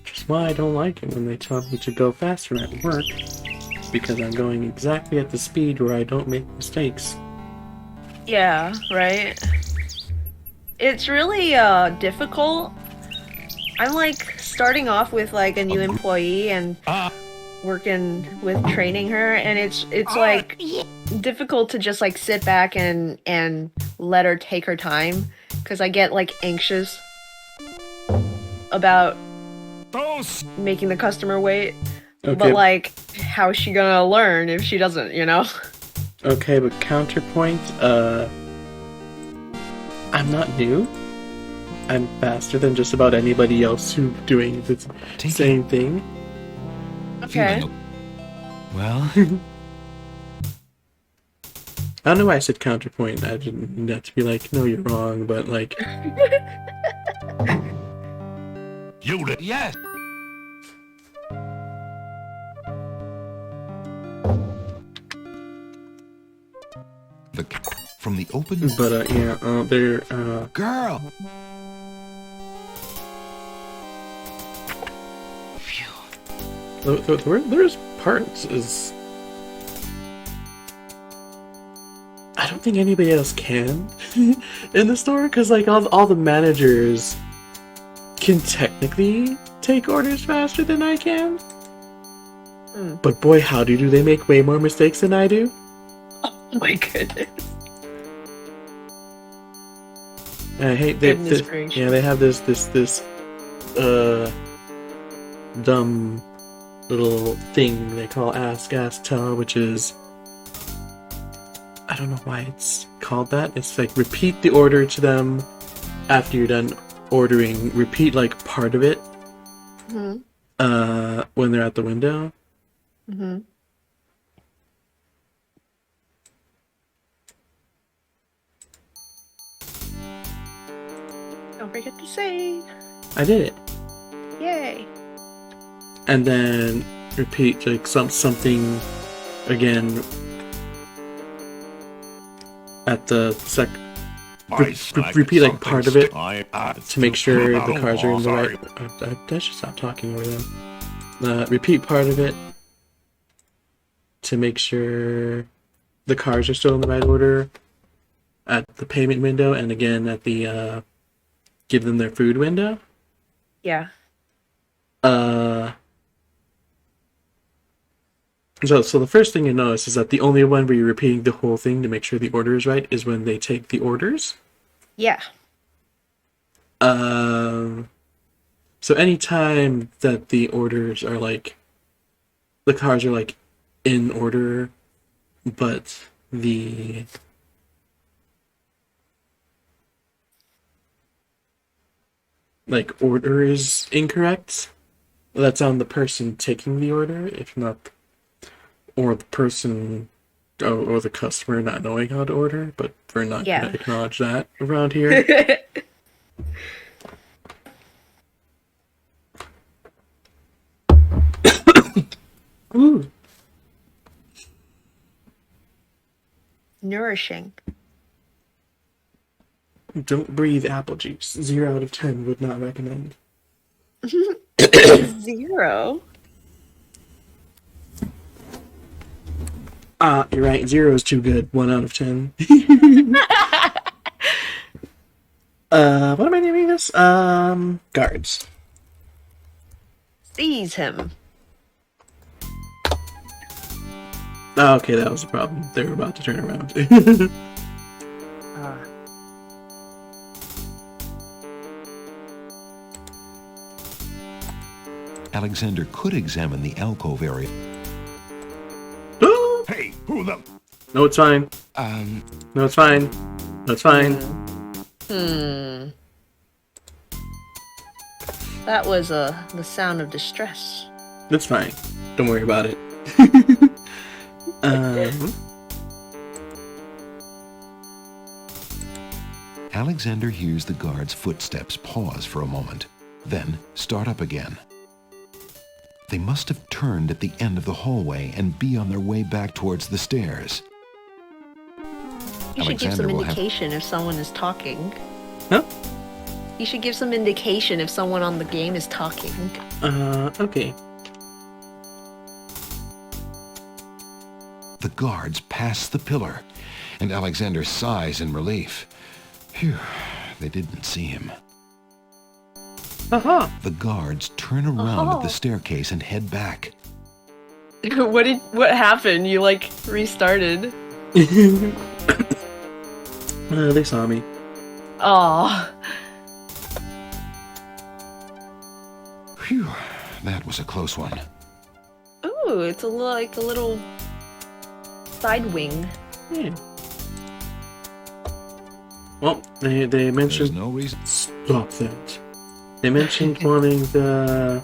Which is why I don't like it when they tell me to go faster at work, because I'm going exactly at the speed where I don't make mistakes. Yeah, right. It's really difficult. I'm like starting off with like a new employee and working with training her, and it's like difficult to just like sit back and let her take her time, because I get like anxious about making the customer wait. Okay. But like, how is she gonna learn if she doesn't, you know? Okay, but counterpoint, I'm not new. I'm faster than just about anybody else who's doing the same thing. Okay. Well, I don't know why I said counterpoint. I didn't mean that to be like, no, you're wrong, but like... Yoda, yes! From the open... But, yeah, they're, Girl! there's parts is... I don't think anybody else can in the store, because like all the managers can technically take orders faster than I can. But boy, howdy, do they make way more mistakes than I do? Oh my goodness. I hate they have this dumb little thing they call ask tell, which is, I don't know why it's called that. It's like repeat the order to them after you're done ordering. Repeat like part of it when they're at the window. Don't forget to save. I did it. Yay. And then repeat like something again at the repeat like part of it to make sure the cars are in the right. I should stop talking over them. Repeat part of it to make sure the cars are still in the right order at the payment window, and again at the give them their food window. Yeah. So the first thing you notice is that the only one where you're repeating the whole thing to make sure the order is right is when they take the orders. Yeah. So anytime that the orders are like, the cars are like in order, but the like order is incorrect, that's on the person taking the order, if not, or the person or the customer not knowing how to order, but we're not going to acknowledge that around here. Ooh. Nourishing. Don't breathe apple juice. 0 out of 10 would not recommend. 0? You're right. 0 is too good. 1 out of 10. What am I naming this? Guards. Seize him. Oh, okay, that was the problem. They were about to turn around. Alexander could examine the alcove area. Hey, who the... No, it's fine. No, it's fine. No, it's fine. That was the sound of distress. That's fine. Don't worry about it. Alexander hears the guard's footsteps pause for a moment, then start up again. They must have turned at the end of the hallway and be on their way back towards the stairs. You should give some indication if someone is talking. Huh? You should give some indication if someone on the game is talking. Okay. The guards pass the pillar, and Alexander sighs in relief. Phew, they didn't see him. Aha! The guards turn around at the staircase and head back. What happened? You like restarted. They saw me. Oh. Phew, that was a close one. Ooh, it's like a little side wing. Yeah. Well, they There's mentioned... no reason. Stop that. They mentioned wanting the...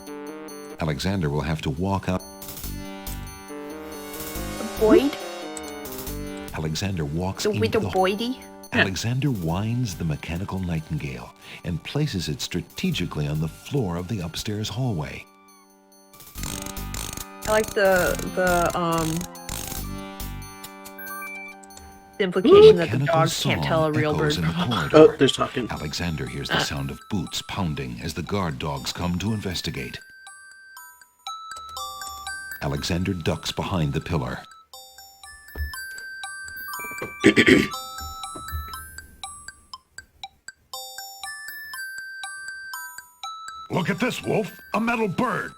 Alexander will have to walk up. Boyd? Alexander walks The into widow the Boydie? Alexander winds the mechanical nightingale and places it strategically on the floor of the upstairs hallway. I like the implication that the Mechanical dogs can't tell a real bird echoes in the from a corridor. Oh, there's talking. Alexander hears the sound of boots pounding as the guard dogs come to investigate. Alexander ducks behind the pillar. Look at this, Wolf. A metal bird.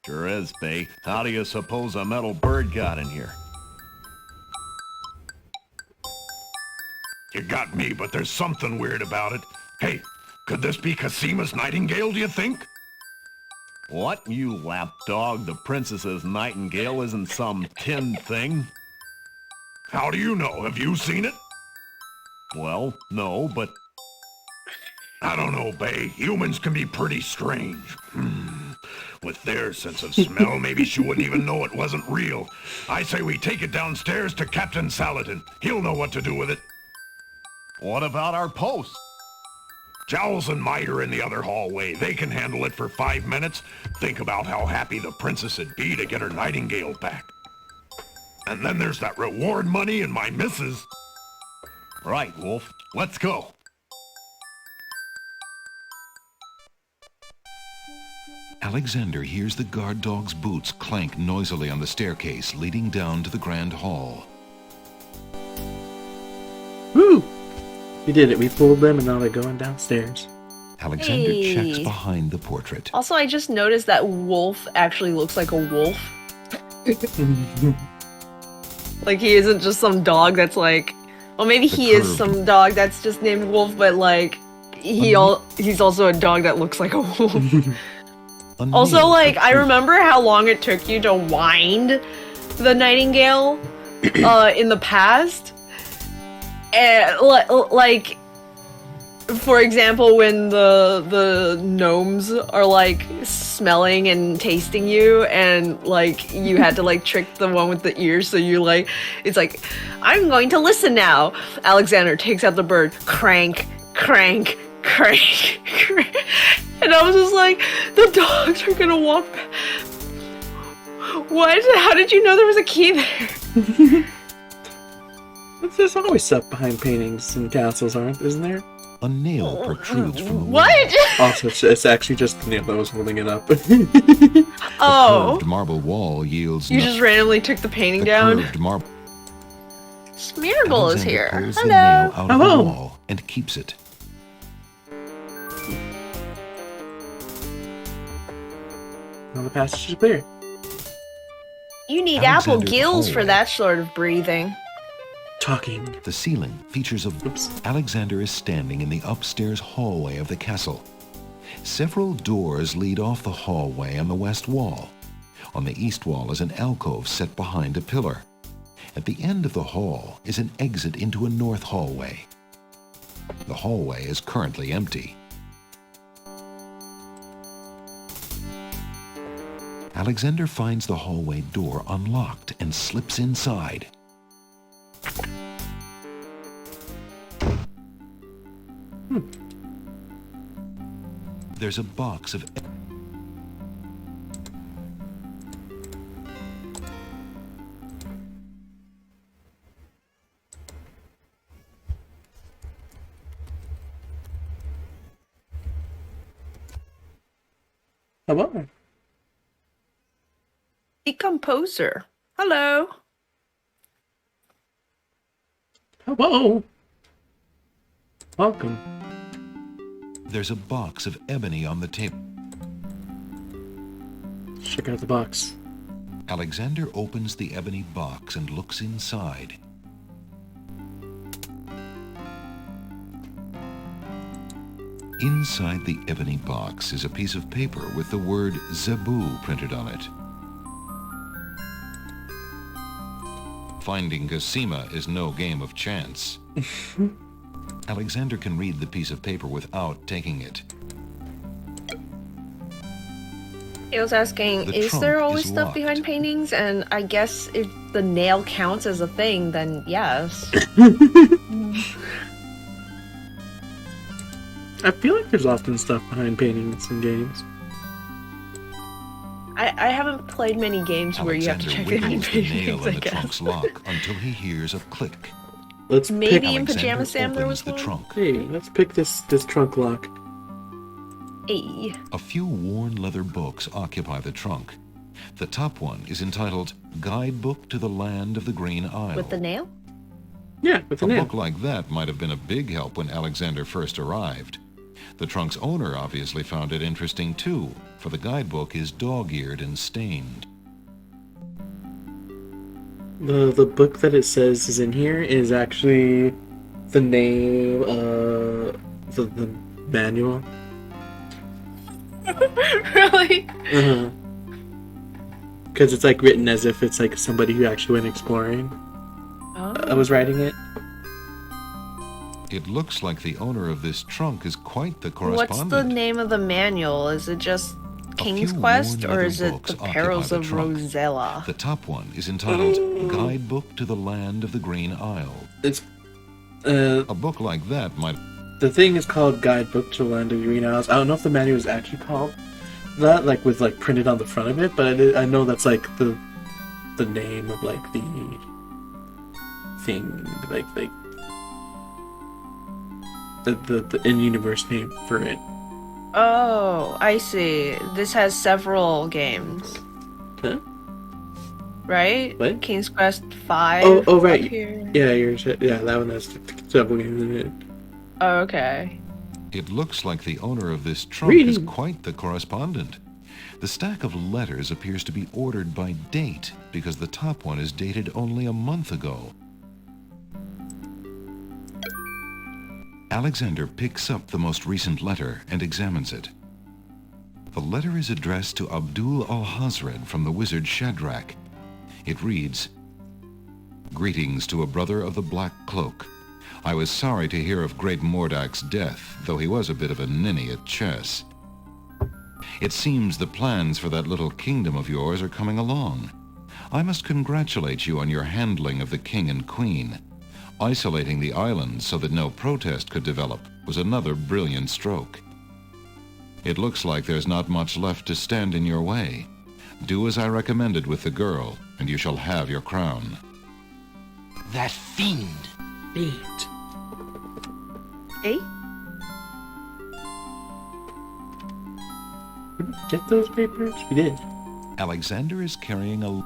Sure is, Bay. How do you suppose a metal bird got in here? You got me, but there's something weird about it. Hey, could this be Cassima's nightingale, do you think? What, you lapdog? The princess's nightingale isn't some tin thing. How do you know? Have you seen it? Well, no, but I don't know, Bay. Humans can be pretty strange. With their sense of smell, maybe she wouldn't even know it wasn't real. I say we take it downstairs to Captain Saladin. He'll know what to do with it. what about our post? Jowls and Might are in the other hallway. They can handle it for 5 minutes. Think about how happy the princess would be to get her nightingale back. And then there's that reward money and my missus. Right, Wolf. Let's go. Alexander hears the guard dog's boots clank noisily on the staircase leading down to the grand hall. Woo! We did it. We fooled them, and now they're going downstairs. Alexander checks Hey. behind the portrait. Also, I just noticed that Wolf actually looks like a wolf. Like he isn't just some dog that's like, well, maybe The he is curved- some dog that's just named Wolf, but like he's also a dog that looks like a wolf. A Also, nail like I protrudes- remember how long it took you to wind the nightingale in the past. And like, for example, when the gnomes are like smelling and tasting you, and like you had to like trick the one with the ears, so you like, it's like, I'm going to listen now. Alexander takes out the bird, crank, crank, crank, crank. And I was just like, the dogs are gonna walk back. What? How did you know there was a key there? There's always stuff behind paintings and castles, isn't there? A nail protrudes from the wall. What? Also, it's actually just the nail that was holding it up. The Oh, curved marble wall yields you no- just randomly took the painting the down? curved marble. Smeargle is Alexander here. pulls the Hello. nail out of Hello. the wall and keeps it. Now the passage is clear. You need apple Alexander's gills for hallway. that sort of breathing. Talking. The ceiling features a... Oops. Alexander is standing in the upstairs hallway of the castle. Several doors lead off the hallway on the west wall. On the east wall is an alcove set behind a pillar. At the end of the hall is an exit into a north hallway. The hallway is currently empty. Alexander finds the hallway door unlocked and slips inside. There's a box of Hello. Decomposer. Hello. Hello. Welcome. There's a box of ebony on the table. Check out the box. Alexander opens the ebony box and looks inside. Inside the ebony box is a piece of paper with the word Zebu printed on it. Finding Cassima is no game of chance. Alexander can read the piece of paper without taking it. He was asking, The is trunk there always is stuff locked. behind paintings? And I guess if the nail counts as a thing, then yes. I feel like there's often stuff behind paintings in games. I haven't played many games where you have to check Alexander behind wiggles the nail paintings, in I the guess. trunk's lock until he hears a click. Let's Maybe pick. in Alexander Pajama Sam there opens was the one? trunk. Hey, let's pick this trunk lock. Hey. A few worn leather books occupy the trunk. The top one is entitled Guidebook to the Land of the Green Isle. With the nail? Yeah, with A the nail. book like that might have been a big help when Alexander first arrived. The trunk's owner obviously found it interesting too, for the guidebook is dog-eared and stained. The book that it says is in here is actually the name the manual. Really? Uh-huh. Because it's like written as if it's like somebody who actually went exploring. I was writing it. It looks like the owner of this trunk is quite the What's correspondent. the name of the manual? Is it just King's few Quest, worn or leather is it books The occupy Perils the of trunk. Rosella? The top one is entitled Guidebook to the Land of the Green Isle. It's A book like that might... the thing is called Guidebook to Land of Green Isles. I don't know if the manual is actually called that, like with like printed on the front of it, but I know that's like the name of like the thing, like the in-universe name for it. Oh, I see. This has several games, Huh? right? What? King's Quest 5. Oh right. up here. Yeah, that one has several games in it. Oh, okay. It looks like the owner of this trunk is Reading. quite the correspondent. The stack of letters appears to be ordered by date because the top one is dated only a month ago. Alexander picks up the most recent letter and examines it. The letter is addressed to Abdul al-Hazred from the wizard Shadrach. It reads, "Greetings to a brother of the Black Cloak. I was sorry to hear of great Mordak's death, though he was a bit of a ninny at chess. It seems the plans for that little kingdom of yours are coming along. I must congratulate you on your handling of the king and queen. Isolating the islands so that no protest could develop was another brilliant stroke. It looks like there's not much left to stand in your way. Do as I recommended with the girl, and you shall have your crown." That fiend. Neat. Hey? Did we get those papers? We did. Alexander is carrying a...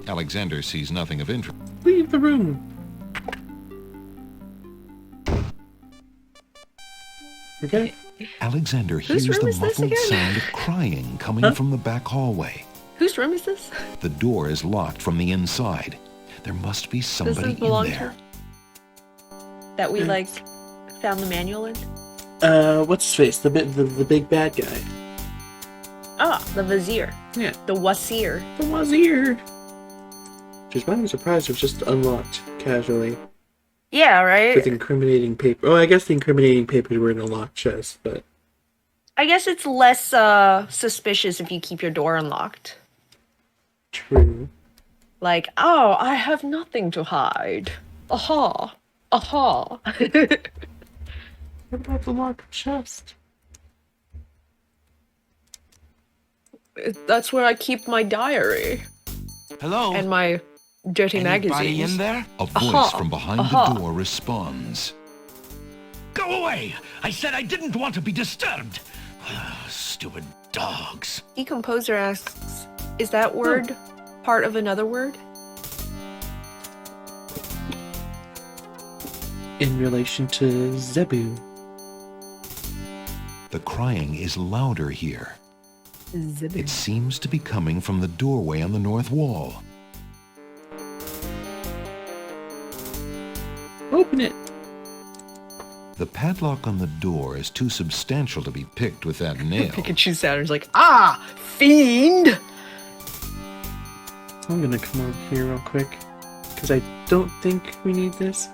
Alexander sees nothing of interest. Leave the room. Okay. Alexander Whose hears room the is this muffled again? sound of crying coming from the back hallway. Whose room is this? The door is locked from the inside. There must be Does somebody this in belong there. to? That we like found the manual in? What's his face? The big bad guy. Ah, the Vizier. Yeah. The Wazir. The Wazir. Which is why I'm surprised it was just unlocked casually Yeah, right? with incriminating paper. Oh, I guess the incriminating papers were in a locked chest, but I guess it's less suspicious if you keep your door unlocked. true. Like, oh, I have nothing to hide. Aha. Aha. What about the locked chest? That's where I keep my diary Hello? and my dirty Anybody magazines. in there? A voice Aha, from behind aha. the door responds. Go away! I said I didn't want to be disturbed. Stupid dogs. Decomposer asks, is that word part of another word? In relation to Zebu. The crying is louder here. It seems to be coming from the doorway on the north wall. Open it! The padlock on the door is too substantial to be picked with that nail. Pikachu Saturn's like, ah, fiend! I'm gonna come over here real quick, because I don't think we need this.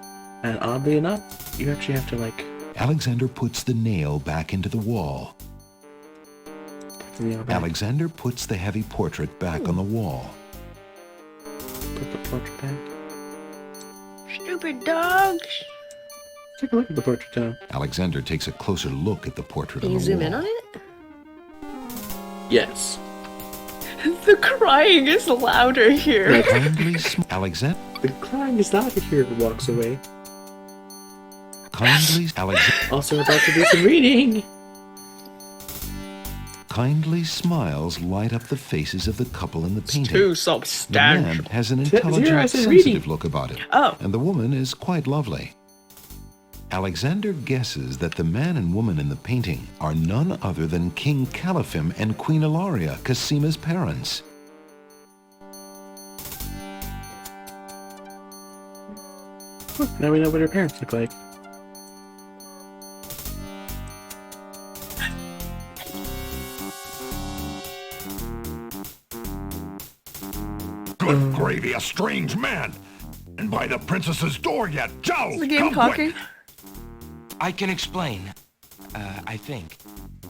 And oddly enough, you actually have to, like... Alexander puts the nail back into the wall. Put the nail back. Alexander puts the heavy portrait back on the wall. Put the portrait back. Stupid dogs. Take a look at the portrait now. Alexander takes a closer look at the portrait Can on you the zoom wall. in on it? Yes. The crying is louder here. Kindly Alexander. The crying is not here and walks away. Kindly Alexander. Also about to do some reading. Kindly smiles light up the faces of the couple in the painting. Too The substantial. man has an Zero, I intelligent, said sensitive reading. look about it. Oh. And the woman is quite lovely. Alexander guesses that the man and woman in the painting are none other than King Caliphim and Queen Ilaria, Cassima's parents. Now we know what her parents look like. Good gravy, a strange man. And by the princess's door yet. Joe, Is the game come cocking? quick. I can explain. I think.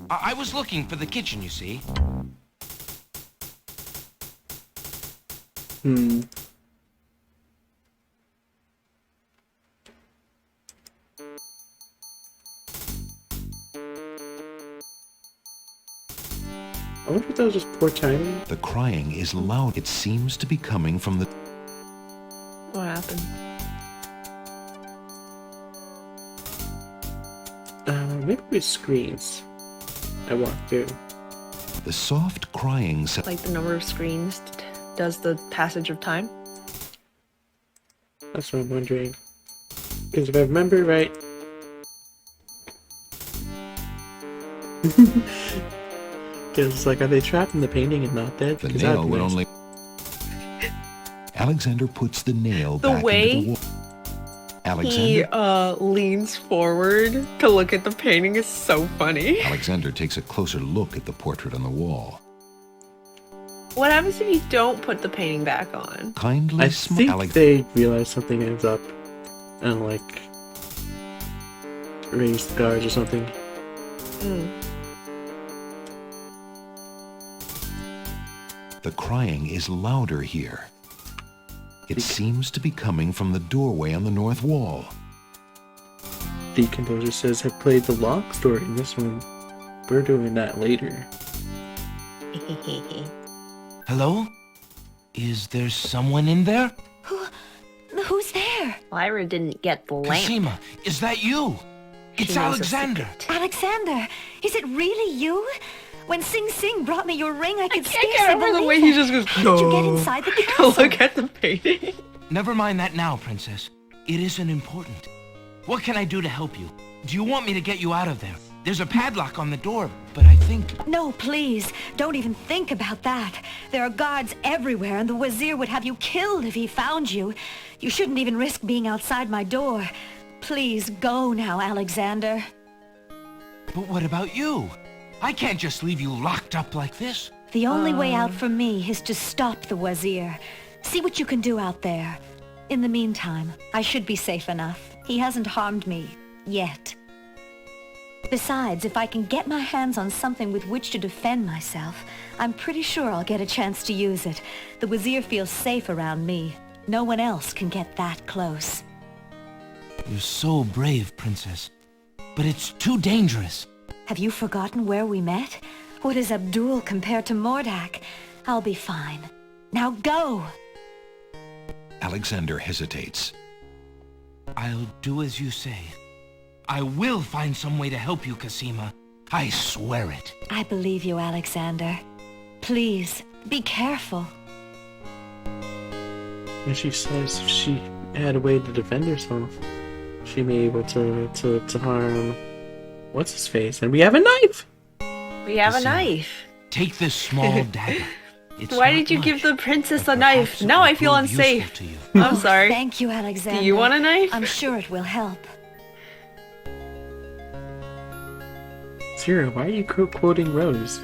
I was looking for the kitchen, you see. I wonder if that was just poor timing. The crying is loud. It seems to be coming from the... What happened? Maybe with screens. I walked through. The soft crying sound. Like the number of screens does the passage of time? That's what I'm wondering. Because if I remember right... Because it's like, are they trapped in the painting and not dead? The 'Cause that'd nail be would nice. only... Alexander puts the nail The back way into the wall. He Alexander... leans forward to look at the painting is so funny. Alexander takes a closer look at the portrait on the wall. What happens if you don't put the painting back on? Kindly I smile. think they realize something is up and like raise the guards or something. The crying is louder here. It seems to be coming from the doorway on the north wall. The composer says have played the lock story in this one. We're doing that later. Hello? Is there someone in there? Who's there? Lyra didn't get the lamp. Cassima, is that you? It's She knows a Alexander. secret. Alexander, is it really you? When Sing Sing brought me your ring, I could I scarcely can't remember the way believe he it. just goes, How did you get inside the Go castle? look at the painting. Never mind that now, Princess. It isn't important. What can I do to help you? Do you want me to get you out of there? There's a padlock on the door, but I think... No, please. Don't even think about that. There are guards everywhere, and the Wazir would have you killed if he found you. You shouldn't even risk being outside my door. Please go now, Alexander. But what about you? I can't just leave you locked up like this. The only way out for me is to stop the Wazir. See what you can do out there. In the meantime, I should be safe enough. He hasn't harmed me. Yet. Besides, if I can get my hands on something with which to defend myself, I'm pretty sure I'll get a chance to use it. The Wazir feels safe around me. No one else can get that close. You're so brave, Princess. But it's too dangerous. Have you forgotten where we met? What is Abdul compared to Mordak? I'll be fine. Now go! Alexander hesitates. I'll do as you say. I will find some way to help you, Cassima. I swear it. I believe you, Alexander. Please, be careful. And she says if she had a way to defend herself, she may be able to harm what's his face, and we have a knife. We have a Cassima, knife. Take this small dagger. It's Why not did you much, give the princess but a knife? perhaps it Now will I feel prove useful unsafe. to you. I'm sorry. Thank you, Alexander. Do you want a knife? I'm sure it will help. Zero, why are you quoting Rose?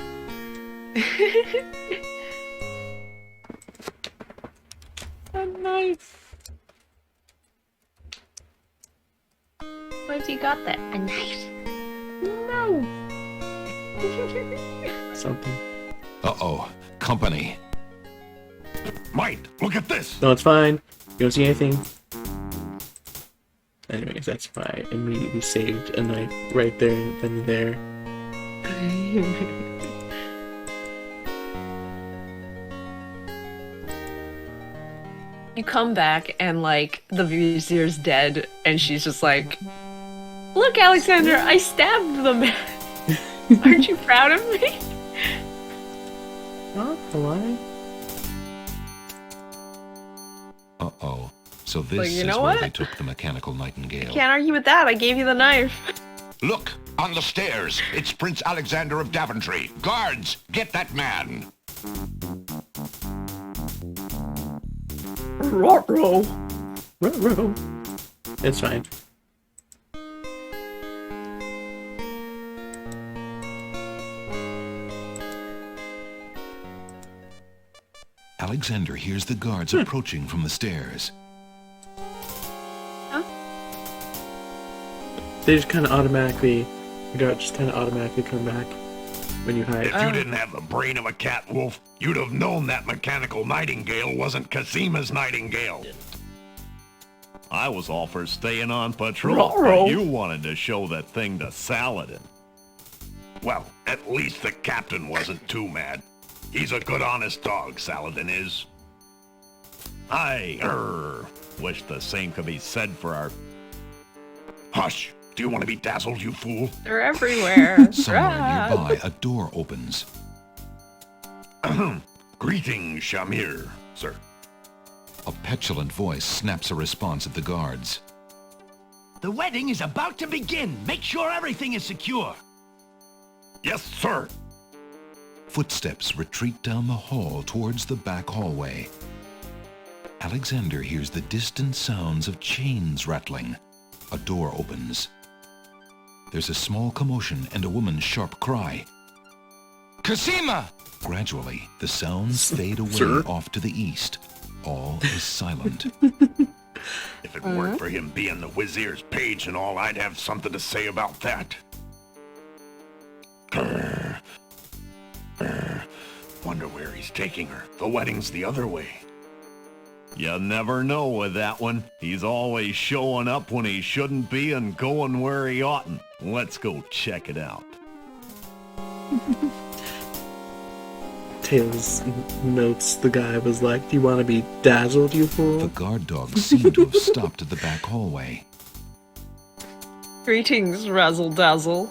A knife. What have you got there? A knife. No. Something. Uh-oh. Company. Might, look at this. No, it's fine. You don't see anything. Anyways, that's why I immediately saved a knife right there and then there. You come back and like the vizier's dead, and she's just like, "Look, Alexander, I stabbed the man. Aren't you proud of me?" Not a lie. Uh-oh. So this Like, you is know where what? they took the mechanical nightingale. Can't argue with that. I gave you the knife. Look, on the stairs. It's Prince Alexander of Daventry. Guards, get that man. Ruh-roh. Ruh-roh. It's fine. Alexander hears the guards approaching from the stairs. They just kind of automatically, the guards just kind of automatically come back when you hide. If you didn't have the brain of a cat wolf, you'd have known that mechanical nightingale wasn't Cassima's nightingale. I was all for staying on patrol, Ruh-roh. but you wanted to show that thing to Saladin. Well, at least the captain wasn't too mad. He's a good, honest dog, Saladin is. I, wish the same could be said for our... Hush! Do you want to be dazzled, you fool? They're everywhere. Somewhere nearby, a door opens. Greetings, Shamir, sir. A petulant voice snaps a response at the guards. The wedding is about to begin. Make sure everything is secure. Yes, sir. Footsteps retreat down the hall towards the back hallway. Alexander hears the distant sounds of chains rattling. A door opens. There's a small commotion and a woman's sharp cry. Cassima! Gradually, the sounds fade away Sir? off to the east. All is silent. If it weren't for him being the Wizier's page and all, I'd have something to say about that. Grr. Grr. Wonder where he's taking her. The wedding's the other way. You never know with that one. He's always showing up when he shouldn't be and going where he oughtn't. Let's go check it out. Tails notes the guy was like, "Do you want to be dazzled, you The fool?" guard dogs seem to have stopped at the back hallway. Greetings, Razzle Dazzle.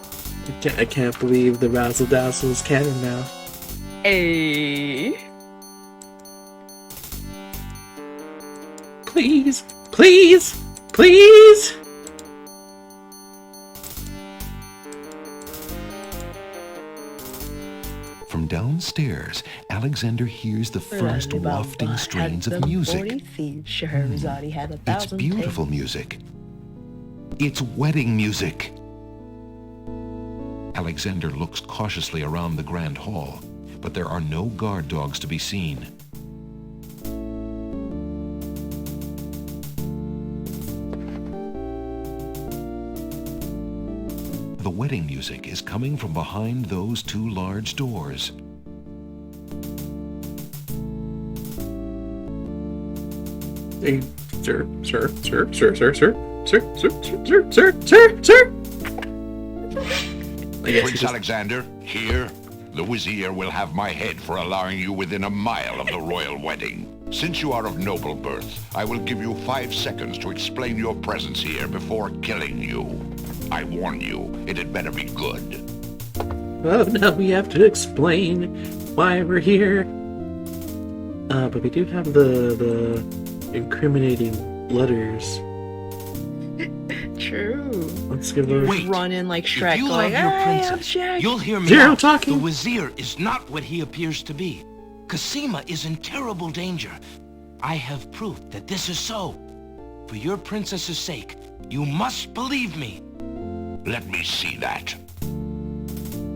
I can't believe the Razzle Dazzle is canon now. Hey. Please, please, please! From downstairs, Alexander hears the first wafting strains of music. It's beautiful music. It's wedding music. Alexander looks cautiously around the grand hall, but there are no guard dogs to be seen. The wedding music is coming from behind those two large doors. Hey, sir, sir, sir, sir, sir, sir, sir, sir, sir, sir, sir, sir. I guess he Prince just, Alexander, here, the Vizier will have my head for allowing you within a mile of the royal wedding. Since you are of noble birth, I will give you 5 seconds to explain your presence here before killing you. I warn you, it had better be good. Oh, now we have to explain why we're here. But we do have the incriminating letters. True. Let's give those. Wait. Run in like If Shrek, you like, love your "Hey, princess, object." you'll hear me Zero out. talking. The Wazir is not what he appears to be. Cassima is in terrible danger. I have proof that this is so. For your princess's sake, you must believe me. Let me see that.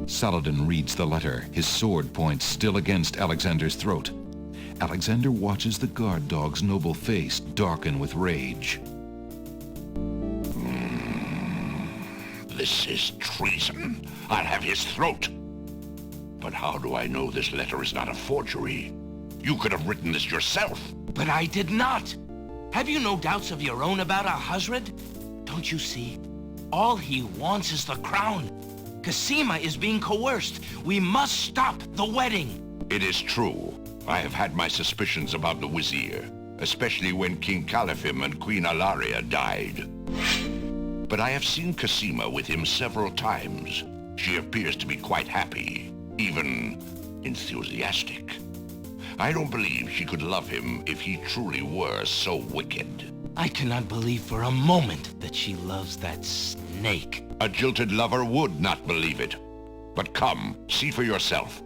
Saladin reads the letter, his sword point still against Alexander's throat. Alexander watches the guard dog's noble face darken with rage. This is treason. I'll have his throat. But how do I know this letter is not a forgery? You could have written this yourself. But I did not. Have you no doubts of your own about our Hazred? Don't you see? All he wants is the crown. Cassima is being coerced. We must stop the wedding. It is true. I have had my suspicions about the Wazir, especially when King Califim and Queen Alaria died. But I have seen Cassima with him several times. She appears to be quite happy, even enthusiastic. I don't believe she could love him if he truly were so wicked. I cannot believe for a moment that she loves that snake. A jilted lover would not believe it. But come, see for yourself.